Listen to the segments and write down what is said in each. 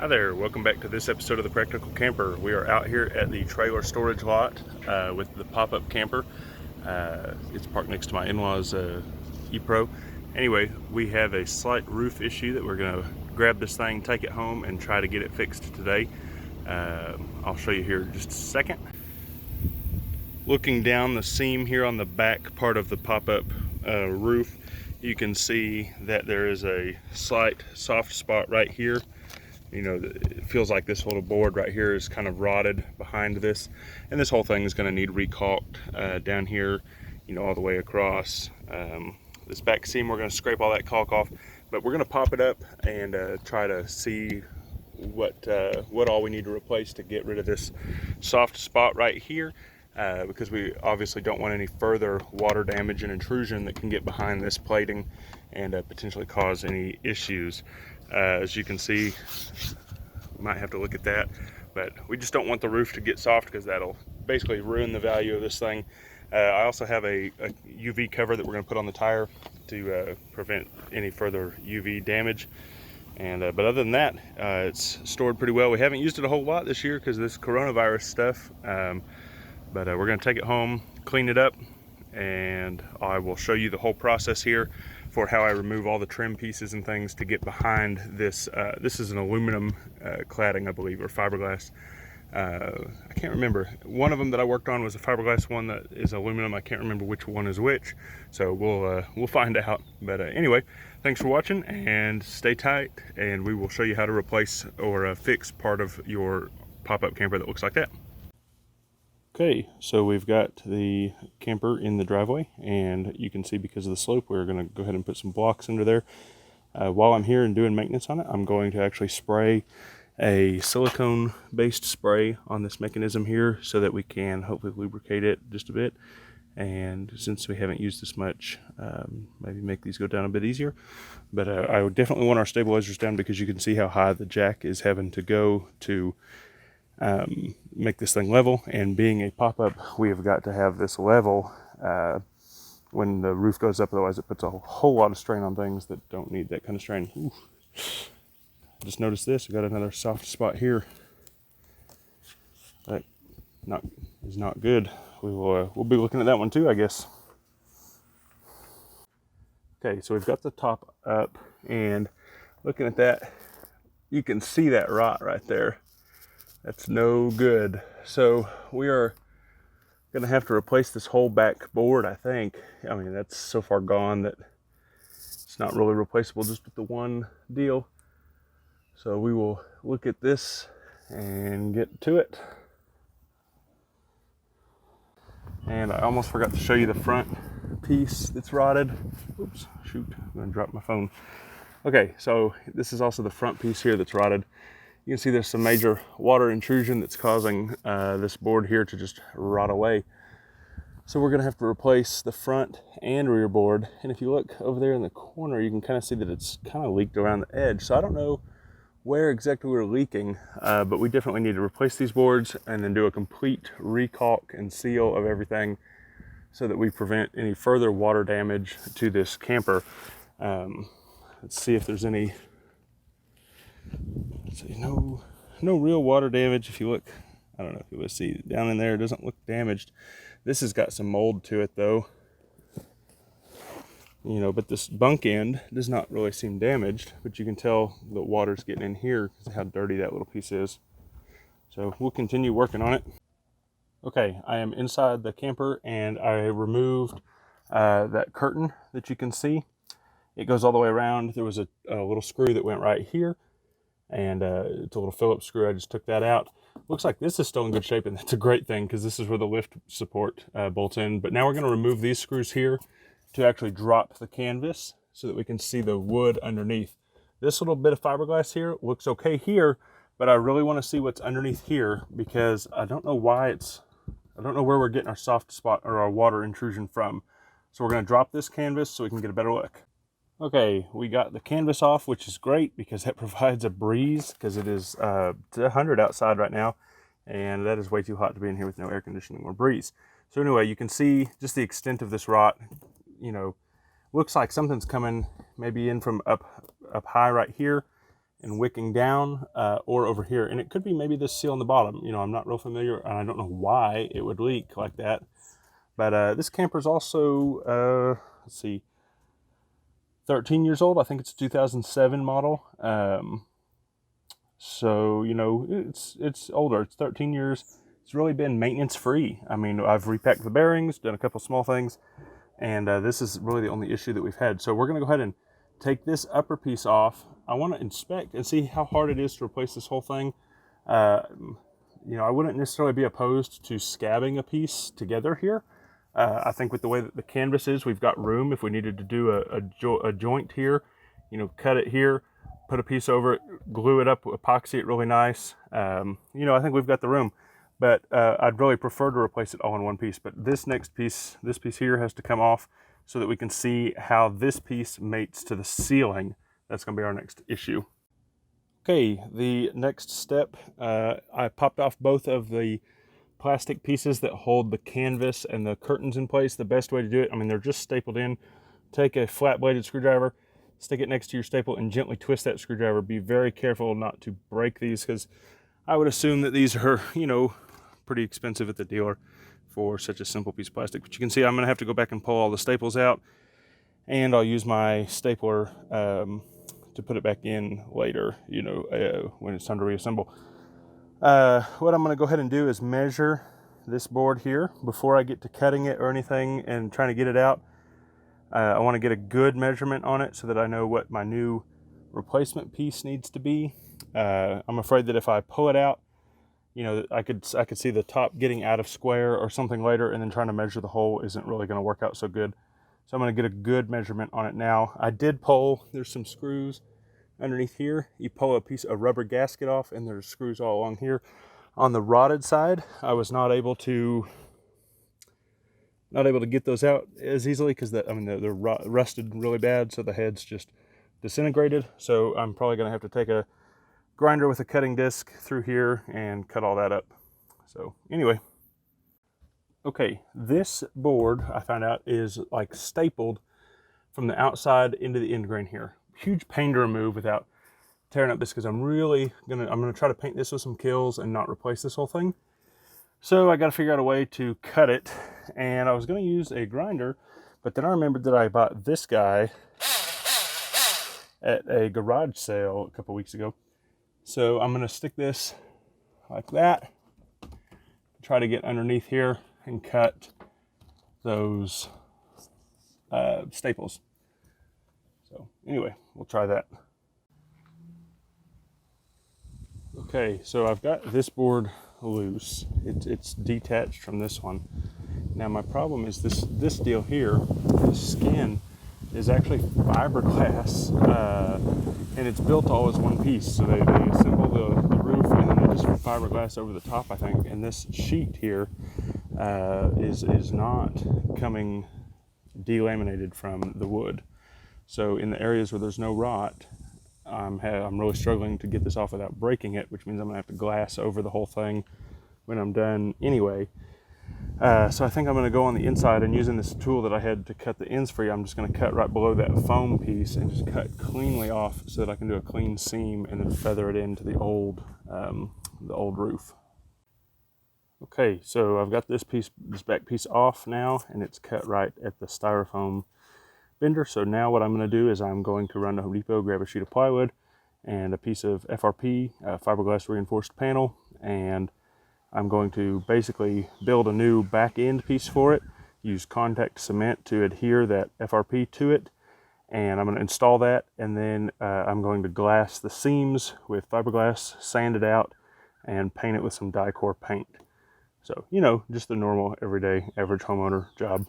Hi there, welcome back to this episode of The Practical Camper. We are out here at the trailer storage lot with the pop-up camper. It's parked next to my in-laws E-Pro. Anyway, we have a slight roof issue that we're going to grab this thing, take it home, and try to get it fixed today. I'll show you here in just a second. Looking down the seam here on the back part of the pop-up roof, you can see that there is a slight soft spot right here. You know, it feels like this little board right here is kind of rotted behind this, and this whole thing is going to need recaulked down here, you know, all the way across. This back seam, we're going to scrape all that caulk off, but we're going to pop it up and try to see what all we need to replace to get rid of this soft spot right here, because we obviously don't want any further water damage and intrusion that can get behind this plating and potentially cause any issues. As you can see, we might have to look at that, but we just don't want the roof to get soft because that'll basically ruin the value of this thing. I also have a UV cover that we're going to put on the tire to prevent any further UV damage. And but other than that, it's stored pretty well. We haven't used it a whole lot this year because of this coronavirus stuff, but we're going to take it home, clean it up, and I will show you the whole process here for how I remove all the trim pieces and things to get behind this. This is an aluminum cladding, I believe, or fiberglass. I can't remember. One of them that I worked on was a fiberglass one that is aluminum. I can't remember which one is which, so we'll find out. But anyway, thanks for watching and stay tight, and we will show you how to replace or fix part of your pop-up camper that looks like that. Okay, so we've got the camper in the driveway, and you can see because of the slope, we're going to go ahead and put some blocks under there. While I'm here and doing maintenance on it, I'm going to actually spray a silicone-based spray on this mechanism here so that we can hopefully lubricate it just a bit. And since we haven't used this much, maybe make these go down a bit easier. But I would definitely want our stabilizers down because you can see how high the jack is having to go to make this thing level, and being a pop-up, we have got to have this level when the roof goes up, otherwise it puts a whole lot of strain on things that don't need that kind of strain. Ooh. Just noticed this, we got another soft spot here that is not good. We'll be looking at that one too, I guess. Okay, so we've got the top up, and looking at that, you can see that rot right there. That's no good. So we are gonna have to replace this whole back board, I think. I mean, that's so far gone that it's not really replaceable just with the one deal. So we will look at this and get to it. And I almost forgot to show you the front piece that's rotted. Oops, shoot, I'm gonna drop my phone. Okay, so this is also the front piece here that's rotted. You can see there's some major water intrusion that's causing this board here to just rot away. So we're gonna have to replace the front and rear board. And if you look over there in the corner, you can kind of see that it's kind of leaked around the edge. So I don't know where exactly we're leaking, but we definitely need to replace these boards and then do a complete recaulk and seal of everything so that we prevent any further water damage to this camper. Let's see if there's any. So no real water damage. If you look, I don't know if you will see down in there, it doesn't look damaged. This has got some mold to it though, you know, but this bunk end does not really seem damaged, but you can tell the water's getting in here because of how dirty that little piece is. So we'll continue working on it. Okay, I am inside the camper, and I removed that curtain that you can see. It goes all the way around. There was a little screw that went right here, and it's a little Phillips screw. I just took that out. Looks like this is still in good shape, and that's a great thing because this is where the lift support bolts in. But now we're going to remove these screws here to actually drop the canvas so that we can see the wood underneath. This little bit of fiberglass here looks okay here, but I really want to see what's underneath here because I don't know why I don't know where we're getting our soft spot or our water intrusion from. So we're going to drop this canvas so we can get a better look. Okay, we got the canvas off, which is great because that provides a breeze because it is 100 outside right now, and that is way too hot to be in here with no air conditioning or breeze. So anyway, you can see just the extent of this rot. You know, looks like something's coming maybe in from up high right here, and wicking down, or over here. And it could be maybe this seal on the bottom. You know, I'm not real familiar, and I don't know why it would leak like that. But this camper is also, let's see, 13 years old. I think it's a 2007 model. So, you know, it's older. It's 13 years. It's really been maintenance free. I mean, I've repacked the bearings, done a couple small things, and this is really the only issue that we've had. So we're going to go ahead and take this upper piece off. I want to inspect and see how hard it is to replace this whole thing. You know, I wouldn't necessarily be opposed to scabbing a piece together here. I think with the way that the canvas is, we've got room if we needed to do a joint here, you know, cut it here, put a piece over it, glue it up, epoxy it really nice. You know, I think we've got the room, but I'd really prefer to replace it all in one piece. But this next piece, this piece here has to come off so that we can see how this piece mates to the ceiling. That's going to be our next issue. Okay, the next step, I popped off both of the plastic pieces that hold the canvas and the curtains in place. The best way to do it, I mean, they're just stapled in. Take a flat bladed screwdriver, stick it next to your staple, and gently twist that screwdriver. Be very careful not to break these, because I would assume that these are, you know, pretty expensive at the dealer for such a simple piece of plastic. But you can see I'm going to have to go back and pull all the staples out, and I'll use my stapler to put it back in later, you know, when it's time to reassemble. What I'm going to go ahead and do is measure this board here before I get to cutting it or anything and trying to get it out. I want to get a good measurement on it so that I know what my new replacement piece needs to be. I'm afraid that if I pull it out, you know, I could see the top getting out of square or something later, and then trying to measure the hole isn't really going to work out so good. So I'm going to get a good measurement on it now. I did pull, there's some screws underneath here. You pull a rubber gasket off, and there's screws all along here. On the rotted side, I was not able to get those out as easily, because they're rusted really bad, so the head's just disintegrated. So I'm probably going to have to take a grinder with a cutting disc through here and cut all that up. So anyway, okay, this board I found out is like stapled from the outside into the end grain here. Huge pain to remove without tearing up this, because I'm gonna try to paint this with some Kilz and not replace this whole thing. So I got to figure out a way to cut it, and I was going to use a grinder, but then I remembered that I bought this guy at a garage sale a couple weeks ago. So I'm going to stick this like that, try to get underneath here and cut those staples. So anyway, we'll try that. Okay, so I've got this board loose. It's detached from this one. Now my problem is this deal here, the skin is actually fiberglass, and it's built all as one piece. So they assemble the roof, and then they just put fiberglass over the top, I think. And this sheet here is not coming delaminated from the wood. So in the areas where there's no rot, I'm really struggling to get this off without breaking it, which means I'm gonna have to glass over the whole thing when I'm done anyway. So I think I'm gonna go on the inside, and using this tool that I had to cut the ends free, I'm just gonna cut right below that foam piece and just cut cleanly off so that I can do a clean seam and then feather it into the old roof. Okay, so I've got this back piece off now, and it's cut right at the styrofoam bender. So now what I'm going to do is I'm going to run to Home Depot, grab a sheet of plywood and a piece of FRP, fiberglass reinforced panel, and I'm going to basically build a new back end piece for it, use contact cement to adhere that FRP to it, and I'm going to install that, and then I'm going to glass the seams with fiberglass, sand it out, and paint it with some Dicor paint. So, you know, just the normal, everyday, average homeowner job.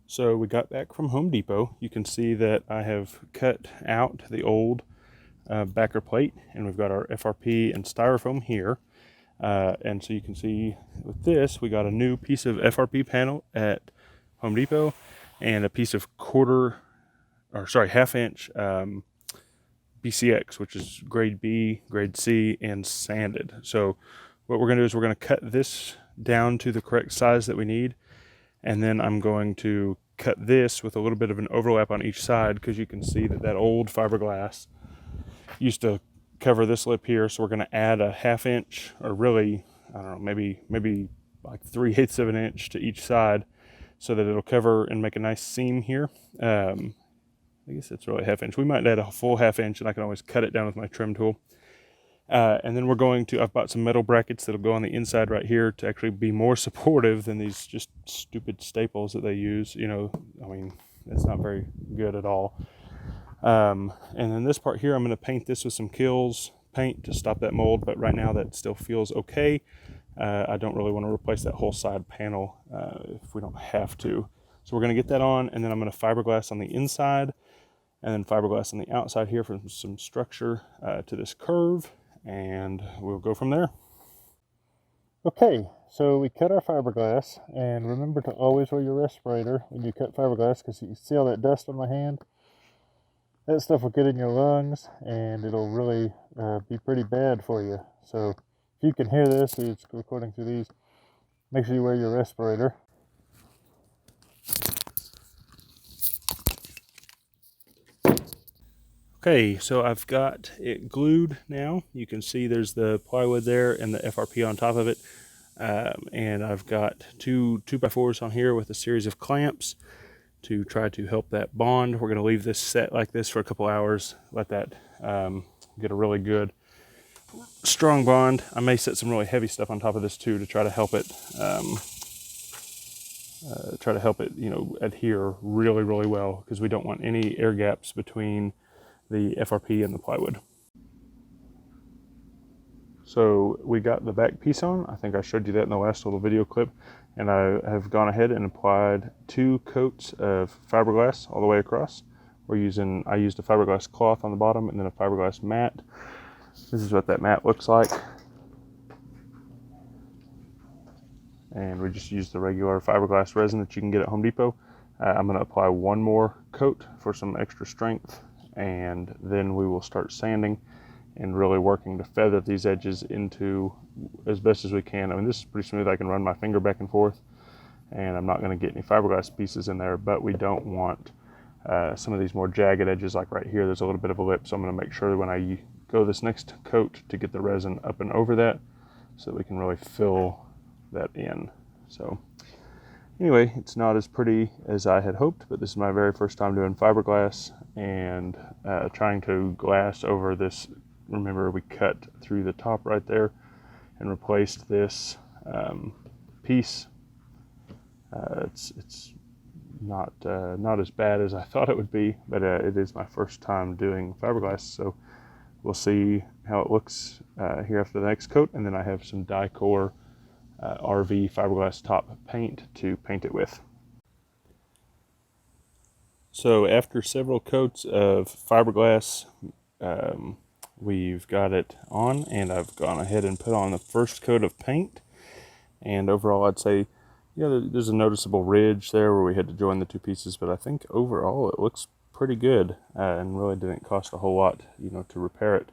So we got back from Home Depot. You can see that I have cut out the old backer plate, and we've got our FRP and styrofoam here. And so you can see with this, we got a new piece of FRP panel at Home Depot, and a piece of half-inch BCX, which is grade B, grade C, and sanded. So what we're going to do is we're going to cut this down to the correct size that we need, and then I'm going to cut this with a little bit of an overlap on each side, because you can see that old fiberglass used to cover this lip here, so we're going to add a 1/2 inch, or really, I don't know, maybe like 3/8 of an inch to each side, so that it'll cover and make a nice seam here. I guess it's really 1/2 inch. We might add a full 1/2 inch, and I can always cut it down with my trim tool. And then we're going to, I've bought some metal brackets that'll go on the inside right here to actually be more supportive than these just stupid staples that they use. You know, I mean, it's not very good at all. And then this part here, I'm going to paint this with some Kilz paint to stop that mold, but right now that still feels okay. I don't really want to replace that whole side panel if we don't have to. So we're going to get that on, and then I'm going to fiberglass on the inside, and then fiberglass on the outside here for some structure to this curve, and we'll go from there. Okay, so we cut our fiberglass, and remember to always wear your respirator when you cut fiberglass, because you can see all that dust on my hand. That stuff will get in your lungs, and it'll really be pretty bad for you. So if you can hear this, it's recording through these, make sure you wear your respirator. Okay, so I've got it glued now. You can see there's the plywood there and the FRP on top of it. And I've got two 2x4s on here with a series of clamps to try to help that bond. We're going to leave this set like this for a couple hours, let that get a really good strong bond. I may set some really heavy stuff on top of this too to try to help it you know, adhere really well, because we don't want any air gaps between the FRP and the plywood. So we got the back piece on. I think I showed you that in the last little video clip, and I have gone ahead and applied 2 coats of fiberglass all the way across. I used a fiberglass cloth on the bottom and then a fiberglass mat. This is what that mat looks like. And we just used the regular fiberglass resin that you can get at Home Depot. I'm going to apply 1 more coat for some extra strength, and then we will start sanding and really working to feather these edges into as best as we can. I mean, this is pretty smooth. I can run my finger back and forth, and I'm not going to get any fiberglass pieces in there, but we don't want some of these more jagged edges, like right here. There's a little bit of a lip, so I'm going to make sure that when I go this next coat to get the resin up and over that, so that we can really fill that in. So anyway, it's not as pretty as I had hoped, but this is my very first time doing fiberglass and trying to glass over this. Remember, we cut through the top right there and replaced this piece. It's not as bad as I thought it would be, but it is my first time doing fiberglass, so we'll see how it looks here after the next coat. And then I have some Dicor RV fiberglass top paint to paint it with. So after several coats of fiberglass, we've got it on, and I've gone ahead and put on the first coat of paint. And overall, I'd say, yeah, there's a noticeable ridge there where we had to join the 2 pieces, but I think overall it looks pretty good, and really didn't cost a whole lot, you know, to repair it.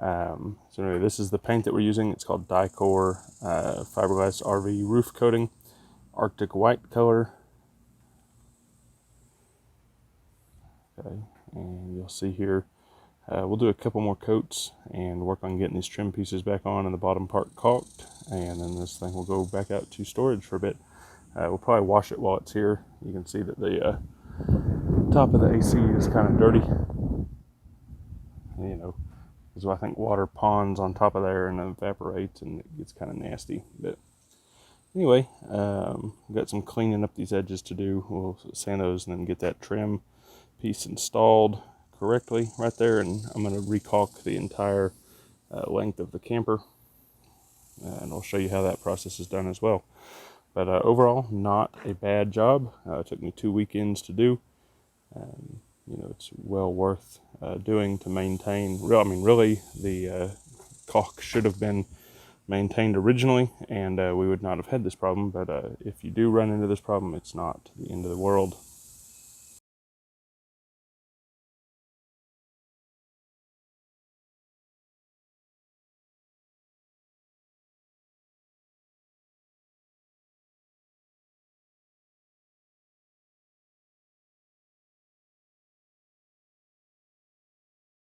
So anyway, this is the paint that we're using. It's called Dicor Fiberglass RV Roof Coating, Arctic White color. Okay, and you'll see here, we'll do a couple more coats and work on getting these trim pieces back on and the bottom part caulked, and then this thing will go back out to storage for a bit. We'll probably wash it while it's here. You can see that the top of the AC is kind of dirty, you know, because I think water ponds on top of there and evaporates, and it gets kind of nasty. But anyway, we've got some cleaning up these edges to do. We'll sand those and then get that trim piece installed correctly right there, and I'm going to recalk the entire length of the camper, and I'll show you how that process is done as well. But overall, not a bad job. It took me 2 weekends to do. You know, it's well worth doing to maintain. Really, the caulk should have been maintained originally, and we would not have had this problem. But if you do run into this problem, it's not the end of the world.